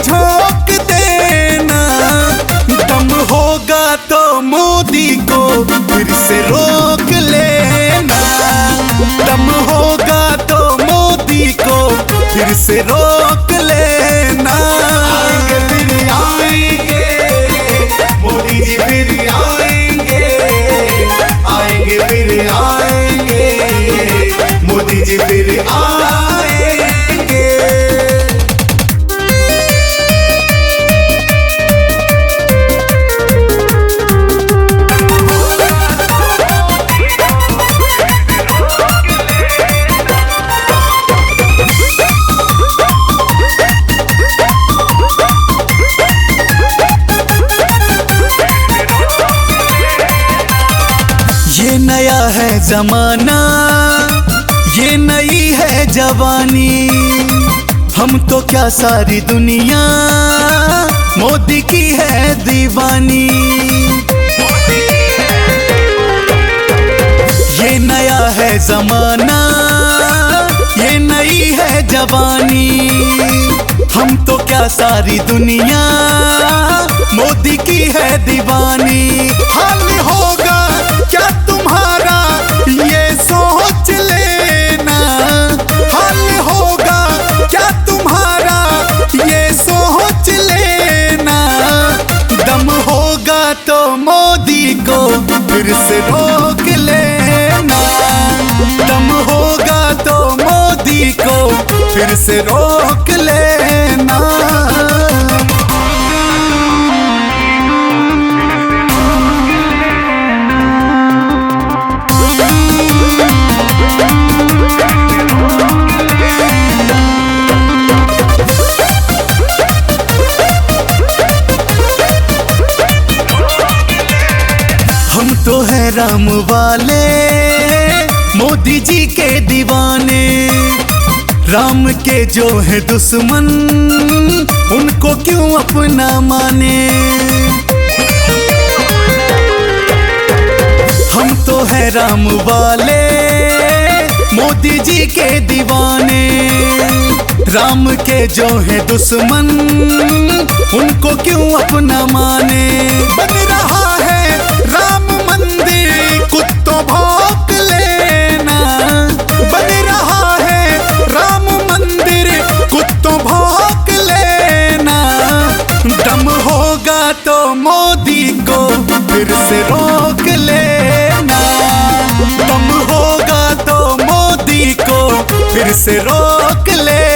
झोंक देना। दम होगा तो मोदी को फिर से रोक लेना। दम होगा तो मोदी को फिर से रोक लेना। आएंगे फिर आएंगे मोदी जी, फिर आएंगे। आएंगे फिर आएंगे मोदी जी, फिर आएंगे। ये नया है जमाना, ये नई है जवानी। हम तो क्या सारी दुनिया मोदी की है दीवानी। ये नया है जमाना, ये नई है जवानी। हम तो क्या सारी दुनिया मोदी की है दीवानी। हल होगा क्या तुम्हारा ये सोच लेना। हल होगा क्या तुम्हारा ये सोच लेना। दम होगा तो मोदी को फिर से रोक लेना। दम होगा तो मोदी को फिर से रोक लेना। हम तो है राम वाले, मोदी जी के दीवाने। राम के जो है दुश्मन, उनको क्यों अपना माने। हम तो है राम वाले, मोदी जी के दीवाने। राम के जो है दुश्मन, उनको क्यों अपना माने। बन रहा है राम मंदिर, कुत्तों भौंक लेना। बन रहा है राम मंदिर, कुत्तों भौंक लेना। दम होगा तो मोदी को फिर से रोक लेना। दम होगा तो मोदी को फिर से रोक लेना।